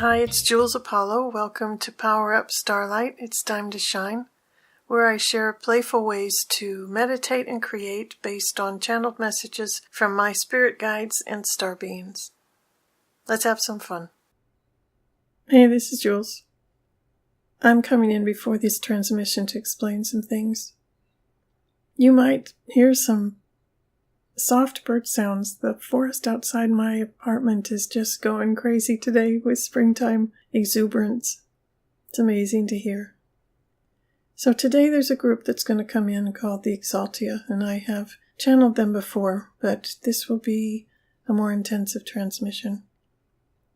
Hi, it's Jules Apollo. Welcome to Power Up Starlight. It's time to shine, where I share playful ways to meditate and create based on channeled messages from my spirit guides and star beings. Let's have some fun. Hey, this is Jules. I'm coming in before this transmission to explain some things. You might hear some soft bird sounds. The forest outside my apartment is just going crazy today with springtime exuberance. It's amazing to hear. So today there's a group that's going to come in called the Exaltia, and I have channeled them before, but this will be a more intensive transmission.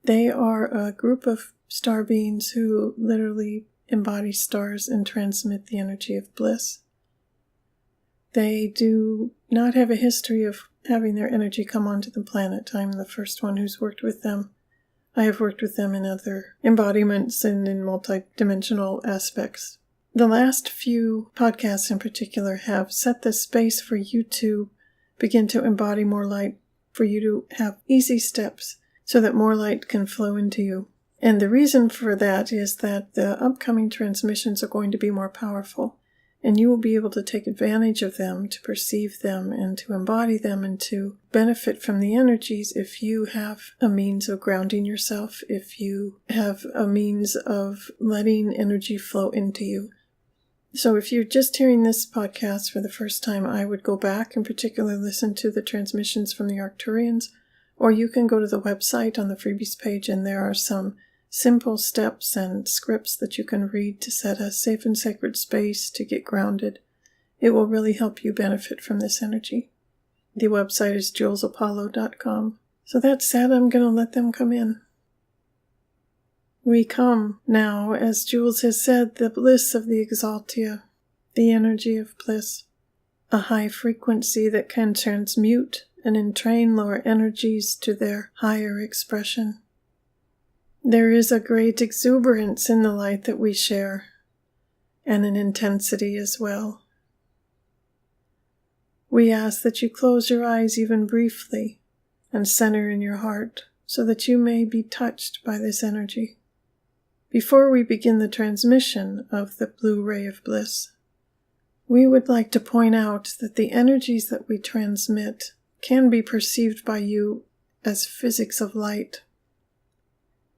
They are a group of star beings who literally embody stars and transmit the energy of bliss. They do not have a history of having their energy come onto the planet. I'm the first one who's worked with them. I have worked with them in other embodiments and in multidimensional aspects. The last few podcasts in particular have set the space for you to begin to embody more light, for you to have easy steps so that more light can flow into you. And the reason for that is that the upcoming transmissions are going to be more powerful. And you will be able to take advantage of them, to perceive them, and to embody them, and to benefit from the energies if you have a means of grounding yourself, if you have a means of letting energy flow into you. So if you're just hearing this podcast for the first time, I would go back and particularly listen to the transmissions from the Arcturians, or you can go to the website on the freebies page, and there are some simple steps and scripts that you can read to set a safe and sacred space to get grounded. It will really help you benefit from this energy. The website is julesapollo.com. So that said, I'm going to let them come in. We come now, as Jules has said, the bliss of the Exaltia, the energy of bliss, a high frequency that can transmute and entrain lower energies to their higher expression. There is a great exuberance in the light that we share, and an intensity as well. We ask that you close your eyes even briefly and center in your heart so that you may be touched by this energy. Before we begin the transmission of the blue ray of bliss, we would like to point out that the energies that we transmit can be perceived by you as physics of light.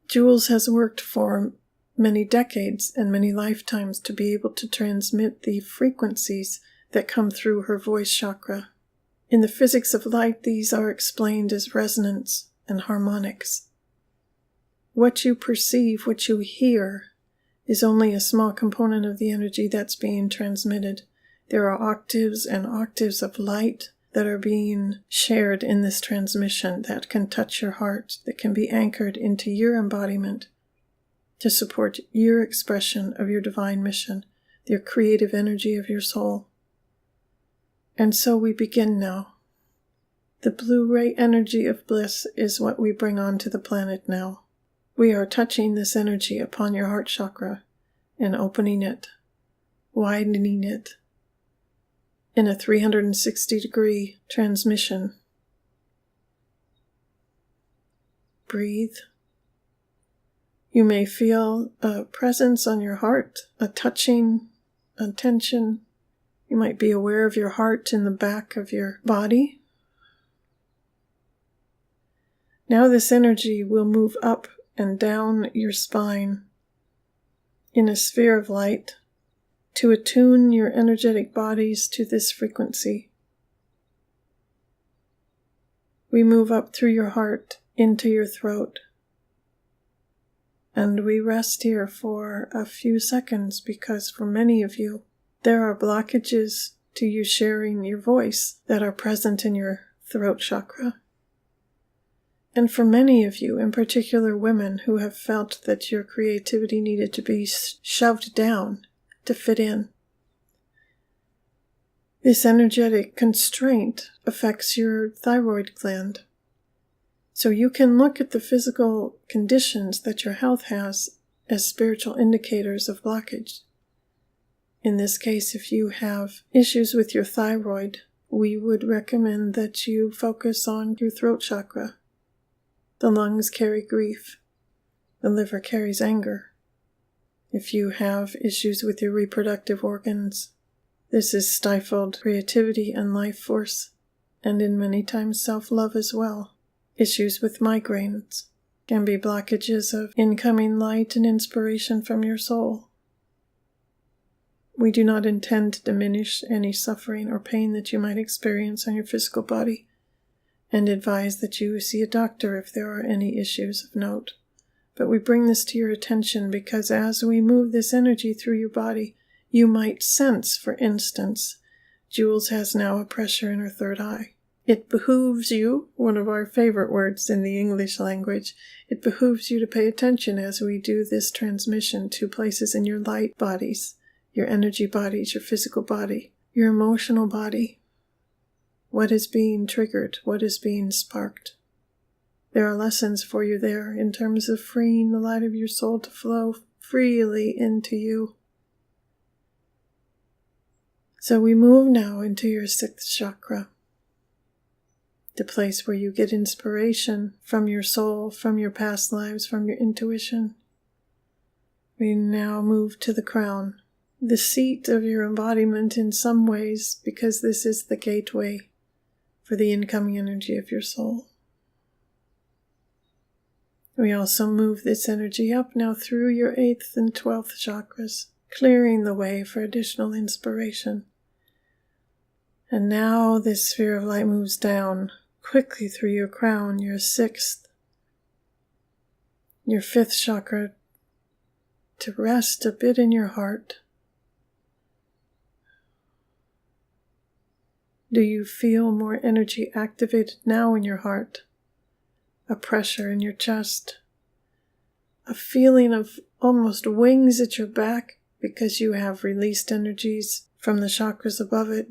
Jules has worked for many decades and many lifetimes to be able to transmit the frequencies that come through her voice chakra. In the physics of light, these are explained as resonance and harmonics. What you perceive, what you hear, is only a small component of the energy that's being transmitted. There are octaves and octaves of light that are being shared in this transmission that can touch your heart, that can be anchored into your embodiment to support your expression of your divine mission, your creative energy of your soul. And so we begin now. The blue ray energy of bliss is what we bring onto the planet now. We are touching this energy upon your heart chakra and opening it, widening it, in a 360-degree transmission. Breathe. You may feel a presence on your heart, a touching, a tension. You might be aware of your heart in the back of your body. Now this energy will move up and down your spine in a sphere of light, to attune your energetic bodies to this frequency. We move up through your heart into your throat, and we rest here for a few seconds because for many of you, there are blockages to you sharing your voice that are present in your throat chakra. And for many of you, in particular women who have felt that your creativity needed to be shoved down to fit in. This energetic constraint affects your thyroid gland. So you can look at the physical conditions that your health has as spiritual indicators of blockage. In this case, if you have issues with your thyroid, we would recommend that you focus on your throat chakra. The lungs carry grief. The liver carries anger. If you have issues with your reproductive organs, this is stifled creativity and life force, and in many times self-love as well. Issues with migraines can be blockages of incoming light and inspiration from your soul. We do not intend to diminish any suffering or pain that you might experience on your physical body, and advise that you see a doctor if there are any issues of note. But we bring this to your attention because as we move this energy through your body, you might sense, for instance, Jules has now a pressure in her third eye. It behooves you, one of our favorite words in the English language, it behooves you to pay attention as we do this transmission to places in your light bodies, your energy bodies, your physical body, your emotional body. What is being triggered? What is being sparked? There are lessons for you there in terms of freeing the light of your soul to flow freely into you. So we move now into your 6th chakra, the place where you get inspiration from your soul, from your past lives, from your intuition. We now move to the crown, the seat of your embodiment in some ways, because this is the gateway for the incoming energy of your soul. We also move this energy up now through your 8th and 12th chakras, clearing the way for additional inspiration. And now this sphere of light moves down quickly through your crown, your 6th, your 5th chakra, to rest a bit in your heart. Do you feel more energy activated now in your heart? A pressure in your chest? A feeling of almost wings at your back because you have released energies from the chakras above it?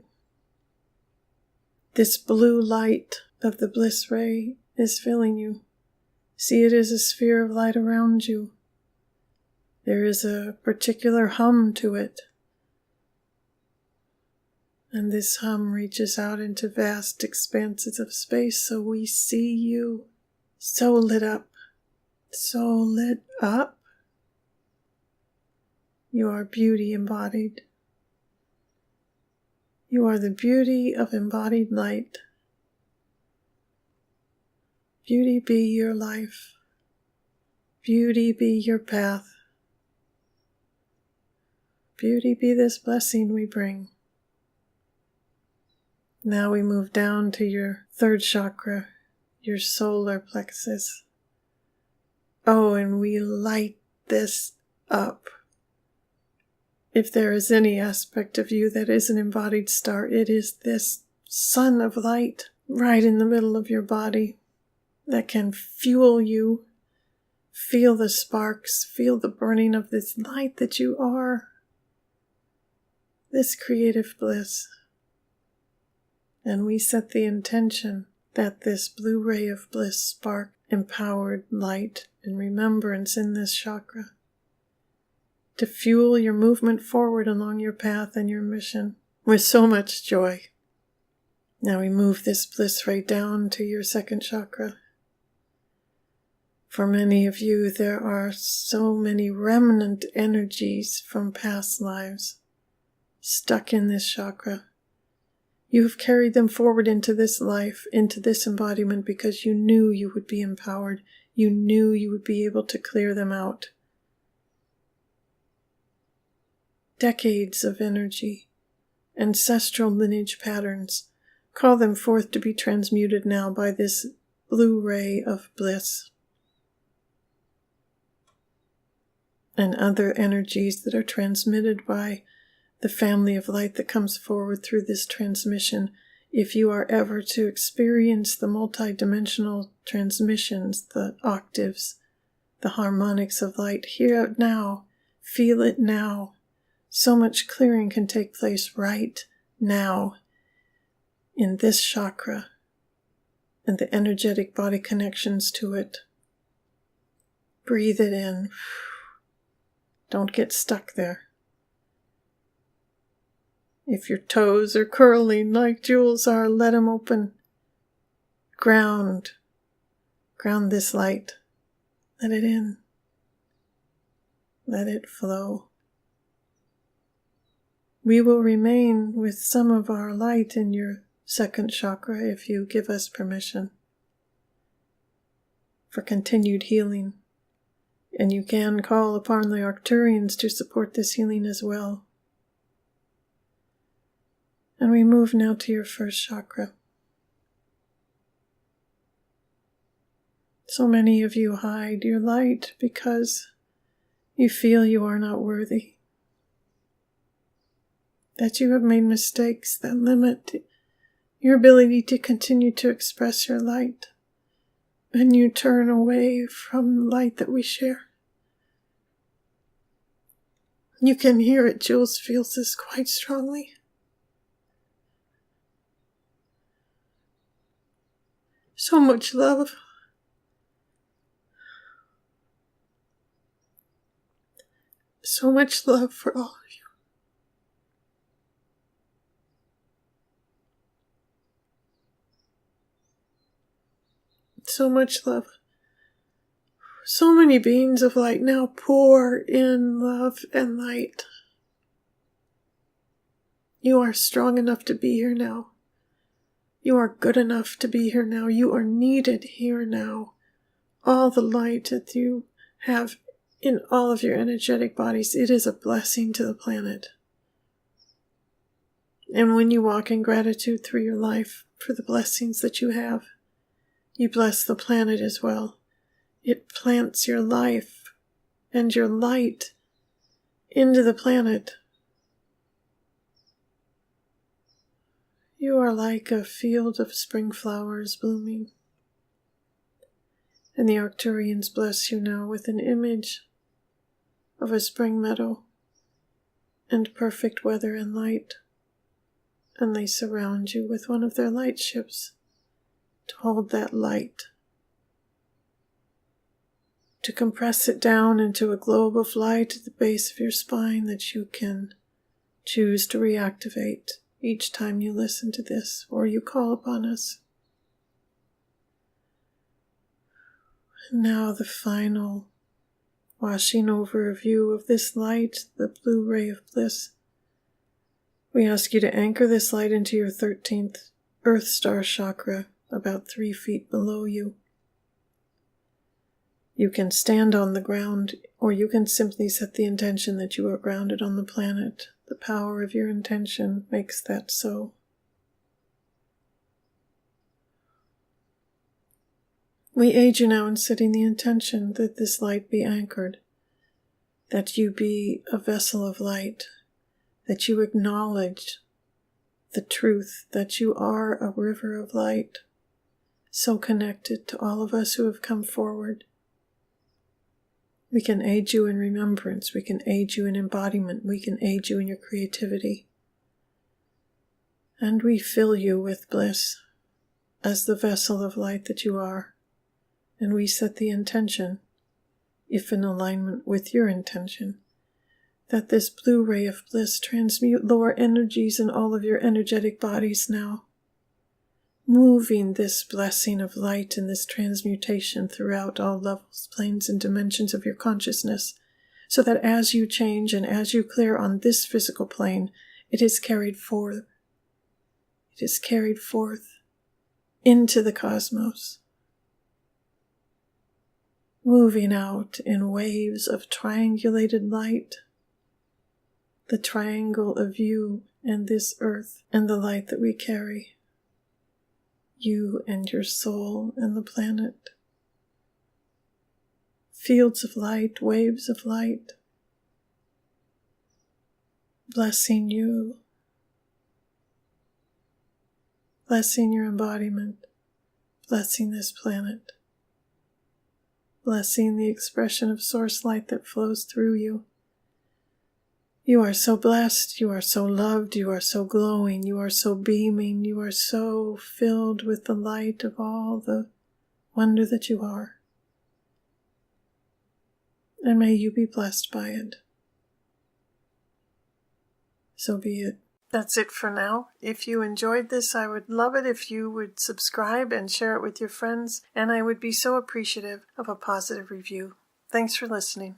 This blue light of the bliss ray is filling you. See it as a sphere of light around you. There is a particular hum to it. And this hum reaches out into vast expanses of space, so we see you so lit up, so lit up. You are beauty embodied. You are the beauty of embodied light. Beauty be your life. Beauty be your path. Beauty be this blessing we bring. Now we move down to your 3rd chakra, your solar plexus. Oh, and we light this up. If there is any aspect of you that is an embodied star, it is this sun of light right in the middle of your body that can fuel you. Feel the sparks, feel the burning of this light that you are, this creative bliss. And we set the intention that this blue ray of bliss spark empowered light and remembrance in this chakra to fuel your movement forward along your path and your mission with so much joy. Now we move this bliss ray down to your 2nd chakra. For many of you, there are so many remnant energies from past lives stuck in this chakra. You have carried them forward into this life, into this embodiment, because you knew you would be empowered. You knew you would be able to clear them out. Decades of energy, ancestral lineage patterns, call them forth to be transmuted now by this blue ray of bliss. And other energies that are transmitted by the family of light that comes forward through this transmission. If you are ever to experience the multidimensional transmissions, the octaves, the harmonics of light, hear it now, feel it now. So much clearing can take place right now in this chakra and the energetic body connections to it. Breathe it in. Don't get stuck there. If your toes are curling like Jules are, let them open. Ground this light. Let it in. Let it flow. We will remain with some of our light in your second chakra if you give us permission for continued healing. And you can call upon the Arcturians to support this healing as well. And we move now to your first chakra. So many of you hide your light because you feel you are not worthy, that you have made mistakes that limit your ability to continue to express your light, and you turn away from the light that we share. You can hear it. Jules feels this quite strongly. So much love. So much love for all of you. So much love. So many beings of light now pour in love and light. You are strong enough to be here now. You are good enough to be here now. You are needed here now. All the light that you have in all of your energetic bodies, it is a blessing to the planet. And when you walk in gratitude through your life for the blessings that you have, you bless the planet as well. It plants your life and your light into the planet. You are like a field of spring flowers blooming. And the Arcturians bless you now with an image of a spring meadow and perfect weather and light. And they surround you with one of their light ships to hold that light, to compress it down into a globe of light at the base of your spine that you can choose to reactivate each time you listen to this or you call upon us. And now the final washing over of you of this light, the blue ray of bliss. We ask you to anchor this light into your 13th Earth Star chakra, about 3 feet below you. You can stand on the ground, or you can simply set the intention that you are grounded on the planet. The power of your intention makes that so. We aid you now in setting the intention that this light be anchored, that you be a vessel of light, that you acknowledge the truth that you are a river of light, so connected to all of us who have come forward. We can aid you in remembrance, we can aid you in embodiment, we can aid you in your creativity. And we fill you with bliss as the vessel of light that you are. And we set the intention, if in alignment with your intention, that this blue ray of bliss transmute lower energies in all of your energetic bodies now, moving this blessing of light and this transmutation throughout all levels, planes, and dimensions of your consciousness, so that as you change and as you clear on this physical plane, it is carried forth. It is carried forth into the cosmos, moving out in waves of triangulated light, the triangle of you and this earth and the light that we carry. You and your soul and the planet. Fields of light, waves of light, blessing you, blessing your embodiment, blessing this planet, blessing the expression of source light that flows through you. You are so blessed, you are so loved, you are so glowing, you are so beaming, you are so filled with the light of all the wonder that you are. And may you be blessed by it. So be it. That's it for now. If you enjoyed this, I would love it if you would subscribe and share it with your friends, and I would be so appreciative of a positive review. Thanks for listening.